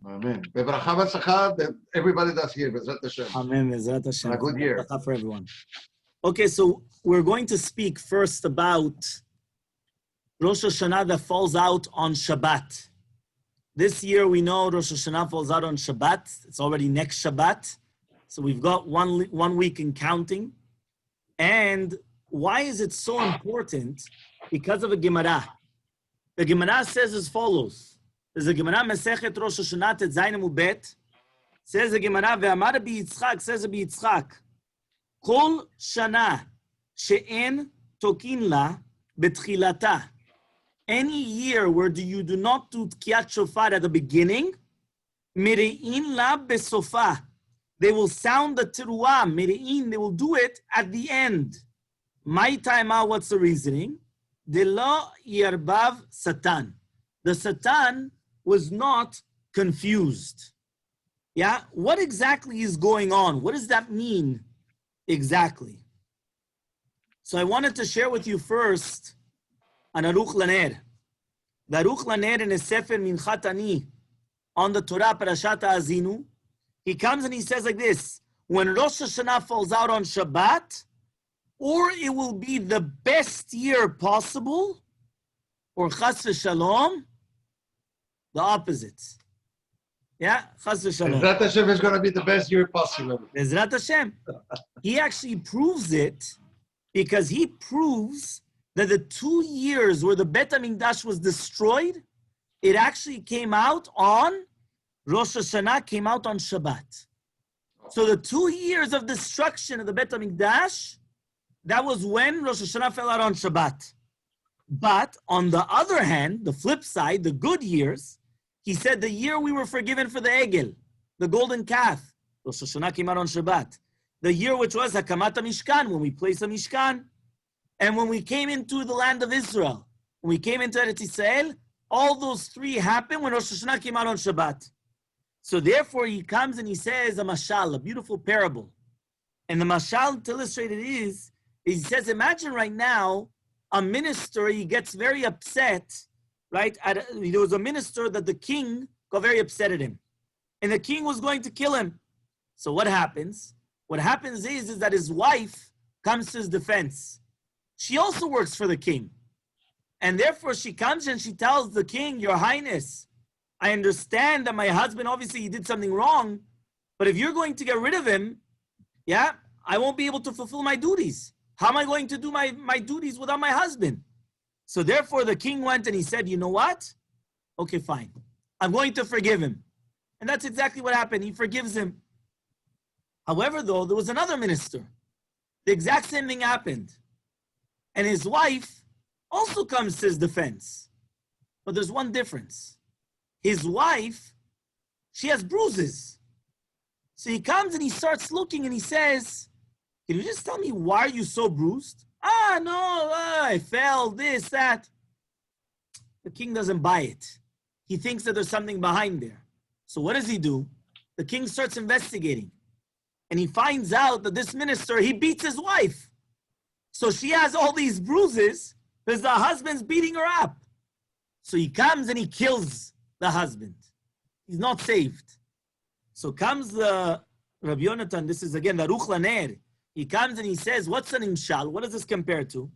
Amen. Bevracha v'sacha, that everybody that's here, Bezrat Hashem. Amen. Bezrat Hashem. A good year. For everyone. Okay, so we're going to speak first about Rosh Hashana that falls out on Shabbat. This year we know Rosh Hashana falls out on Shabbat. It's already next Shabbat. So we've got one week in counting. And why is it so important? Because of a Gemara. The Gemara says as follows. There's a Gemara, Mesechet Rosh Hashana Tetzayin Amud Bet. Says the Gemara, Ve'amar Rabbi Yitzchak, says Rabbi Yitzchak, Kol Shana She'en Tokin La Betchilata. Any year where you do not do Tkiyat Shofar at the beginning, Mere'in La Besofa. They will sound the Teruah, Mere'in, they will do it at the end. My time out, what's the reasoning? De lo yarbav Satan. The Satan was not confused. Yeah, what exactly is going on? What does that mean exactly? So I wanted to share with you first an Aruch Laner. The Aruch Laner in a Sefer Minchat Ani on the Torah Parashat Azinu, he comes and he says like this, when Rosh Hashana falls out on Shabbat, or it will be the best year possible, or Chas v'Shalom, the opposite. Yeah, Chas v'Shalom. Bezrat Hashem is going to be the best year possible. Bezrat Hashem. He actually proves it because he proves that the 2 years where the Bet HaMikdash was destroyed, it actually came out on Rosh Hashanah, came out on Shabbat. So the 2 years of destruction of the Bet HaMikdash, that was when Rosh Hashanah fell out on Shabbat. But on the other hand, the flip side, the good years, he said the year we were forgiven for the Egel, the golden calf, Rosh Hashanah came out on Shabbat. The year which was Hakamat HaMishkan, when we placed the Mishkan. And when we came into the land of Israel, when we came into Eretz Yisrael, all those three happened when Rosh Hashanah came out on Shabbat. So therefore he comes and he says a mashal, a beautiful parable. And the mashal to illustrate it is he says, imagine right now, a minister, he gets very upset, right? There was a minister that the king got very upset at him. And the king was going to kill him. So what happens? What happens is that his wife comes to his defense. She also works for the king. And therefore she comes and she tells the king, Your Highness, I understand that my husband, obviously he did something wrong, but if you're going to get rid of him, yeah, I won't be able to fulfill my duties. How am I going to do my duties without my husband? So therefore the king went and he said, you know what? Okay, fine. I'm going to forgive him. And that's exactly what happened. He forgives him. However, though, there was another minister. The exact same thing happened. And his wife also comes to his defense. But there's one difference. His wife, she has bruises. So he comes and he starts looking and he says, can you just tell me why are you so bruised? I fell, this, that. The king doesn't buy it. He thinks that there's something behind there. So what does he do? The king starts investigating. And he finds out that this minister, he beats his wife. So she has all these bruises because the husband's beating her up. So he comes and he kills the husband. He's not saved. So comes the Rabbi Yonatan, this is again the Aruch Laner. He comes and he says, what's an imshal? What does this compare to?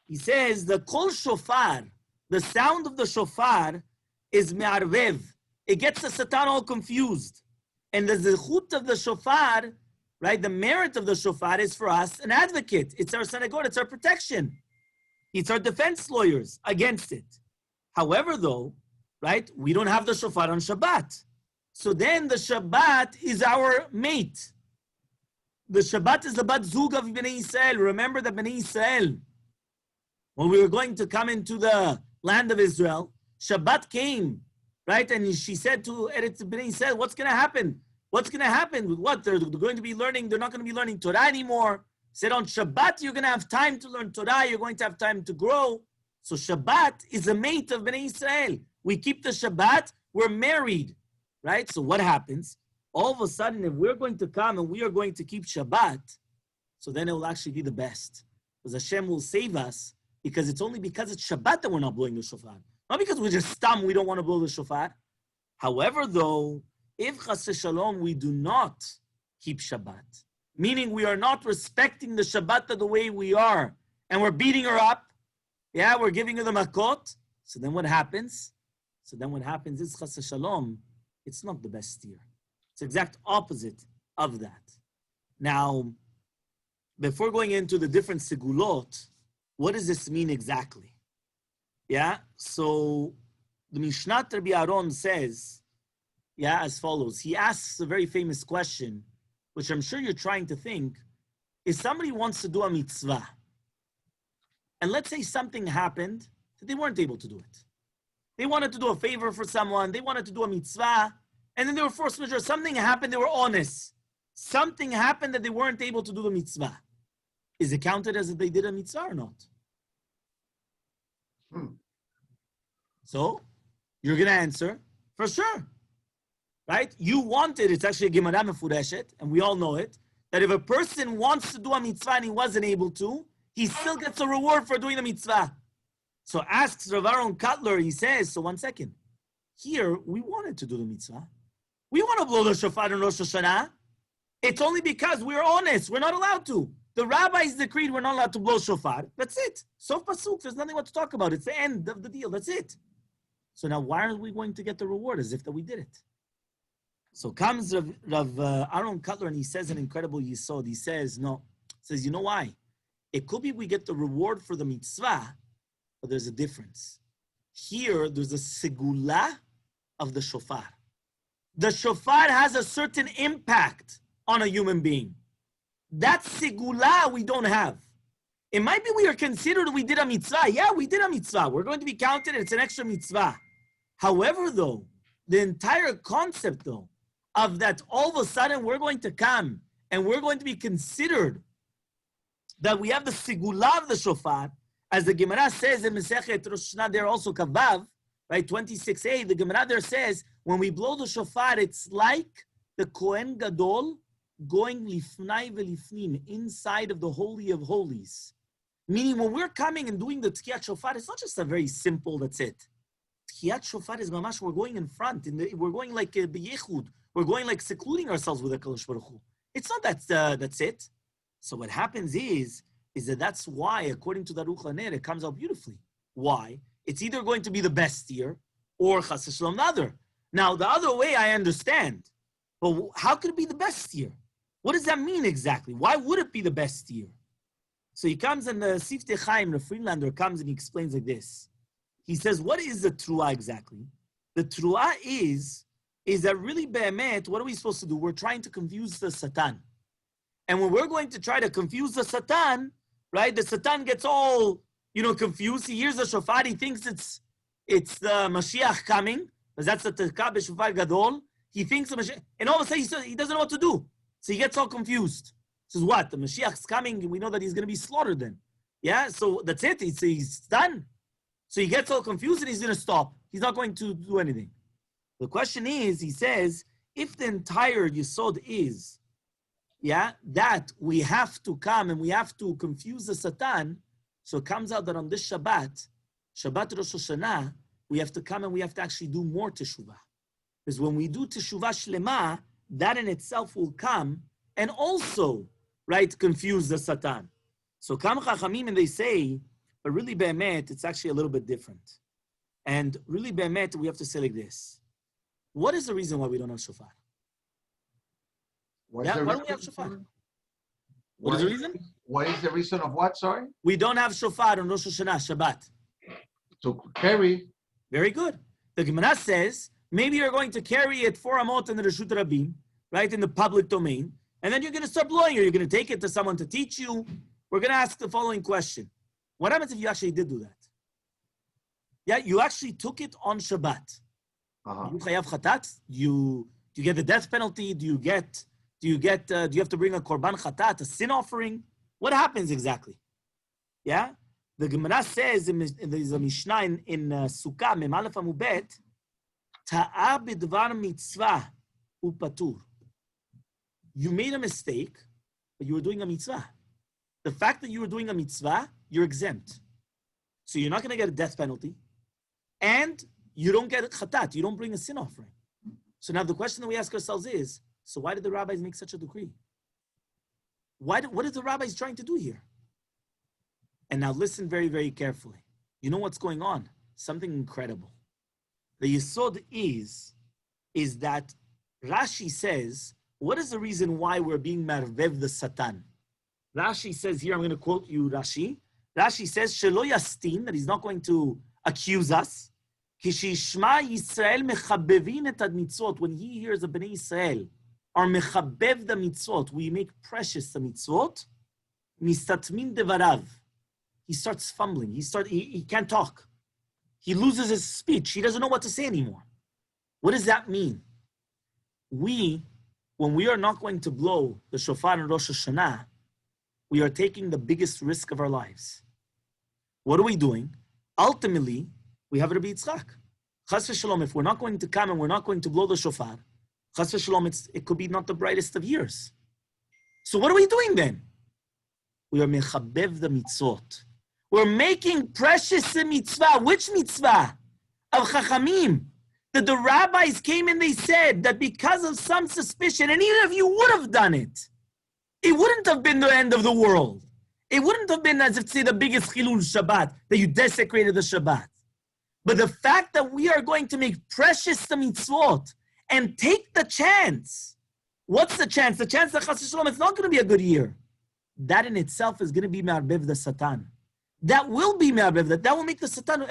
He says, the kol shofar, the sound of the shofar is me'arvev. It gets the Satan all confused. And the zechut of the shofar, right, the merit of the shofar is for us an advocate. It's our sanagor, it's our protection. It's our defense lawyers against it. However, though, right, we don't have the shofar on Shabbat. So then the Shabbat is our mate. The Shabbat is the bat zug of Bnei Yisrael. Remember that Bnei Yisrael, when we were going to come into the land of Israel, Shabbat came, right? And she said to Eretz Bnei Yisrael, what's going to happen? What's going to happen with what? They're going to be learning, they're not going to be learning Torah anymore. Said on Shabbat, you're going to have time to learn Torah, you're going to have time to grow. So Shabbat is a mate of Bnei Yisrael. We keep the Shabbat, we're married, right? So what happens? All of a sudden, if we're going to come and we are going to keep Shabbat, so then it will actually be the best. Because Hashem will save us, because it's only because it's Shabbat that we're not blowing the shofar. Not because we're just stum, we don't want to blow the shofar. However, though, if chas shalom we do not keep Shabbat, meaning we are not respecting the Shabbat the way we are, and we're beating her up, we're giving her the makot, so then what happens? So then what happens is chas shalom, it's not the best year. It's the exact opposite of that. Now, before going into the different segulot, what does this mean exactly? So the Mishnat Rabbi Aaron says, as follows. He asks a very famous question, which I'm sure you're trying to think, if somebody wants to do a mitzvah, and let's say something happened that they weren't able to do it. They wanted to do a favor for someone, they wanted to do a mitzvah, and then they were force majeure. Something happened, they were honest. Something happened that they weren't able to do the mitzvah. Is it counted as if they did a mitzvah or not? So, you're going to answer, for sure. Right? You wanted, it's actually a Gemara Mefureshet, and we all know it, that if a person wants to do a mitzvah and he wasn't able to, he still gets a reward for doing the mitzvah. So asks Rav Aaron Kotler, he says, so 1 second. Here, we wanted to do the mitzvah. We want to blow the shofar in Rosh Hashana. It's only because we're honest. We're not allowed to. The rabbis decreed we're not allowed to blow shofar. That's it. Sof pasuk. There's nothing more to talk about. It's the end of the deal. That's it. So now why are we going to get the reward as if that we did it? So comes Rav Aaron Kotler and he says an incredible yisod. He says, no. He says, you know why? It could be we get the reward for the mitzvah, but there's a difference. Here, there's a segula of the shofar. The shofar has a certain impact on a human being. That segula we don't have. It might be we are considered we did a mitzvah. Yeah, we did a mitzvah. We're going to be counted. It's an extra mitzvah. However, though, the entire concept, though, of that all of a sudden we're going to come and we're going to be considered that we have the segula of the shofar, as the Gemara says in Masechet Rosh Hashana, there also Kavav, right, 26a, the Gemara there says, when we blow the shofar, it's like the Kohen Gadol going lifnai velifnim, inside of the Holy of Holies. Meaning when we're coming and doing the Tkiyat Shofar, it's not just a very simple, that's it. Tkiyat Shofar is mamash, we're going in front, we're going like b'yechud, we're going like secluding ourselves with the Kadosh Baruch Hu. It's not that's it. So what happens is that's why, according to the Aruch LaNer, it comes out beautifully. Why? It's either going to be the best year or chas v'shalom the other. Now, the other way I understand, but how could it be the best year? What does that mean exactly? Why would it be the best year? So he comes and the Siftei Chaim, the Friedlander, comes and he explains like this. He says, what is the truah exactly? The truah is that really be'emet, what are we supposed to do? We're trying to confuse the Satan. And when we're going to try to confuse the Satan, right, the Satan gets all, confused. He hears the shofar, he thinks it's the Mashiach coming, because that's the Tekah b'shofar gadol. He thinks the Mashiach, and all of a sudden he doesn't know what to do. So he gets all confused. He says, what? The Mashiach's coming, we know that he's going to be slaughtered then. Yeah, so that's it. He's done. So he gets all confused and he's going to stop. He's not going to do anything. The question is, he says, if the entire Yesod is, that we have to come and we have to confuse the Satan, so it comes out that on this Shabbat Rosh Hashana, we have to come and we have to actually do more teshuvah. Because when we do teshuvah shlema, that in itself will come and also, right, confuse the Satan. So come Chachamim and they say, but really be'emet, it's actually a little bit different. And really be'emet, we have to say like this. What is the reason why we don't have shofar? Why don't we have shofar? What is the reason? What is the reason of what, sorry? We don't have shofar on Rosh Hashana, Shabbat. To carry. Very good. The Gemara says, maybe you're going to carry it 4 amot in the Reshut Rabim, right, in the public domain, and then you're going to start blowing it. You're going to take it to someone to teach you. We're going to ask the following question. What happens if you actually did do that? Yeah, you actually took it on Shabbat. You chayav chatat? Do you get the death penalty? Do you have to bring a korban chatat, a sin offering? What happens exactly? Yeah? The Gemara says, there's a Mishnah in Sukkah, Mem Aleph Amud Bet, Ta'a b'dvar mitzvah upatur. You made a mistake, but you were doing a mitzvah. The fact that you were doing a mitzvah, you're exempt. So you're not going to get a death penalty, and you don't get a chatat. You don't bring a sin offering. So now the question that we ask ourselves is, so why did the rabbis make such a decree? What are the rabbis trying to do here? And now listen very, very carefully. You know what's going on? Something incredible. The yesod is that Rashi says, what is the reason why we're being marvev the Satan? Rashi says here, I'm going to quote you Rashi. Rashi says, Shelo yastin, that he's not going to accuse us. Kishishma Yisrael mechabevin et ad mitzvot. When he hears the Bnei Yisrael are mechabev the mitzvot, we make precious the mitzvot, mistatmin devarav. He starts fumbling. He can't talk. He loses his speech. He doesn't know what to say anymore. What does that mean? When we are not going to blow the shofar in Rosh Hashana, we are taking the biggest risk of our lives. What are we doing? Ultimately, we have Rabbi Yitzchak. Chas v'shalom, if we're not going to come and we're not going to blow the shofar, chas v'shalom, it could be not the brightest of years. So what are we doing then? We are mechabev the mitzvot. We're making precious the mitzvah. Which mitzvah? Of Chachamim. That the rabbis came and they said that because of some suspicion, and even if you would have done it, it wouldn't have been the end of the world. It wouldn't have been as if, say, the biggest Chilul Shabbat, that you desecrated the Shabbat. But the fact that we are going to make precious the mitzvot and take the chance. What's the chance? The chance that Chas Shalom, it's not going to be a good year. That in itself is going to be Me'arbev the Satan. That will be Me'arbev. That will make the Satan,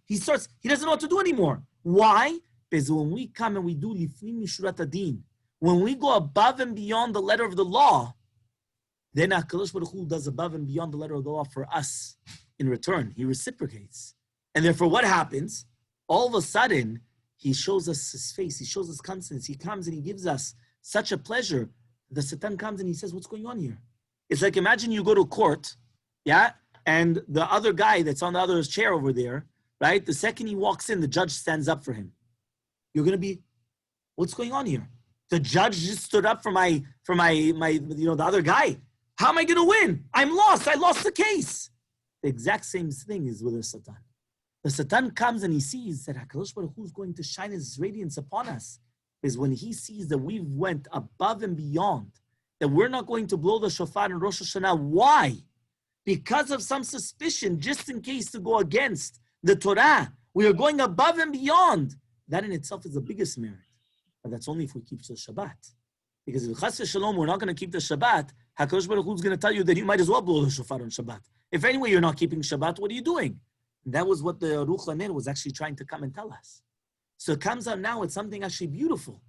he doesn't know what to do anymore. Why? Because when we come and we do Lifnim Mishurat Adin, when we go above and beyond the letter of the law, then HaKadosh Baruch Hu does above and beyond the letter of the law for us in return. He reciprocates. And therefore what happens? All of a sudden, he shows us his face. He shows us conscience. He comes and he gives us such a pleasure. The Satan comes and he says, what's going on here? It's like, imagine you go to court, yeah? And the other guy that's on the other chair over there, right? The second he walks in, the judge stands up for him. You're going to be, what's going on here? The judge just stood up for my, the other guy. How am I going to win? I'm lost. I lost the case. The exact same thing is with the Satan. The Satan comes and he sees that HaKadosh Baruch Hu is going to shine his radiance upon us. Is when he sees that we've went above and beyond, that we're not going to blow the shofar in Rosh Hashana. Why? Because of some suspicion, just in case to go against the Torah. We are going above and beyond. That in itself is the biggest merit. But that's only if we keep the Shabbat. Because if Chas v'Shalom, we're not going to keep the Shabbat, HaKadosh Baruch Hu is going to tell you that you might as well blow the shofar on Shabbat. If anyway you're not keeping Shabbat, what are you doing? And that was what the Ruch LaNer was actually trying to come and tell us. So it comes out now, it's something actually beautiful.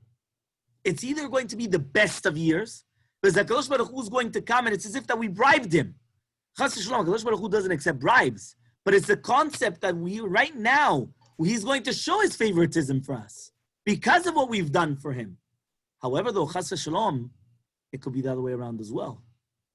It's either going to be the best of years, because HaKadosh Baruch Hu is going to come and it's as if that we bribed him. Chas v'Shalom, HaKadosh Baruch Hu doesn't accept bribes. But it's the concept that right now, he's going to show his favoritism for us because of what we've done for him. However, though, chas v'shalom, it could be the other way around as well.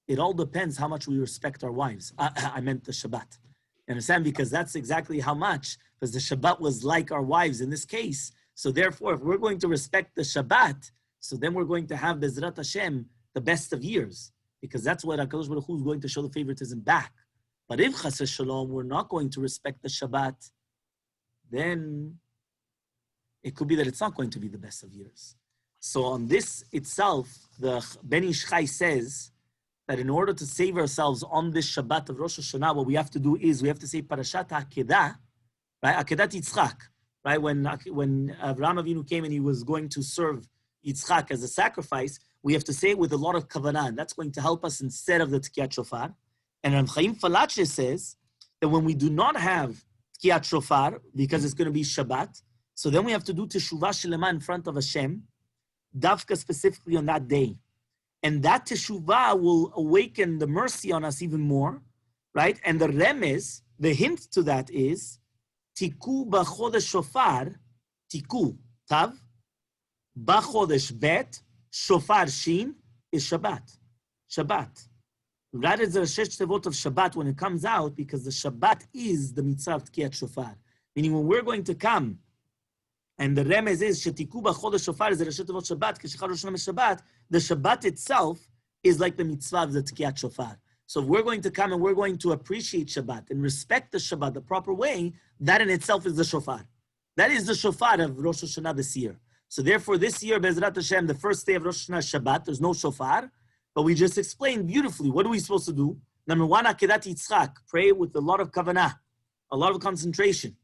It all depends how much we respect our wives. I meant the Shabbat. You understand? Because that's exactly how much, because the Shabbat was like our wives in this case. So therefore, if we're going to respect the Shabbat, so then we're going to have Bezrat Hashem, the best of years, because that's what HaKadosh Baruch Hu is going to show the favoritism back. But if chas v'shalom, we're not going to respect the Shabbat, then it could be that it's not going to be the best of years. So on this itself, the Ben Ish Chai says that in order to save ourselves on this Shabbat of Rosh Hashanah, what we have to do is we have to say Parashat HaKedah, right? Akedat Yitzchak, right? When Avraham Avinu came and he was going to serve Yitzchak as a sacrifice, we have to say it with a lot of kavanah, and that's going to help us instead of the Tkiyat Shofar. And Rav Chaim Falache says that when we do not have Tkiyat Shofar, because it's going to be Shabbat, so then we have to do Teshuvah Shelema in front of Hashem, Davka specifically on that day. And that Teshuvah will awaken the mercy on us even more, right? And the remez, the hint to that is, Tiku b'chodesh Shofar, Tiku, Tav, b'chodesh Bet, Shofar Shin, is Shabbat. Shabbat. That is the Shesh Tevot of Shabbat when it comes out, because the Shabbat is the mitzvah of Tkiyat Shofar. Meaning when we're going to come, and the remez is Shetiku b'chodesh Shofar is the Shesh Tevot Shabbat, K'shechar Rosh Hashanah Shabbat. The Shabbat itself is like the mitzvah of the Tkiyat Shofar. So if we're going to come and we're going to appreciate Shabbat and respect the Shabbat the proper way, that in itself is the Shofar. That is the Shofar of Rosh Hashanah this year. So therefore, this year, Bezrat Hashem, the first day of Rosh Hashana Shabbat, there's no shofar, but we just explained beautifully. What are we supposed to do? Number one, Akedat Yitzchak, pray with a lot of kavanah, a lot of concentration.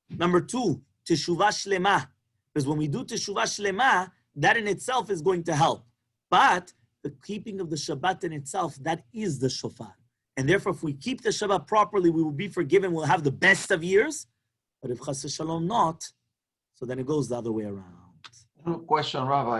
Number two, Teshuvah Shlema, because when we do Teshuvah Shlema, that in itself is going to help. But the keeping of the Shabbat in itself, that is the shofar. And therefore, if we keep the Shabbat properly, we will be forgiven, we'll have the best of years. But if Chas Shalom not, so then it goes the other way around. Question, Rabbi.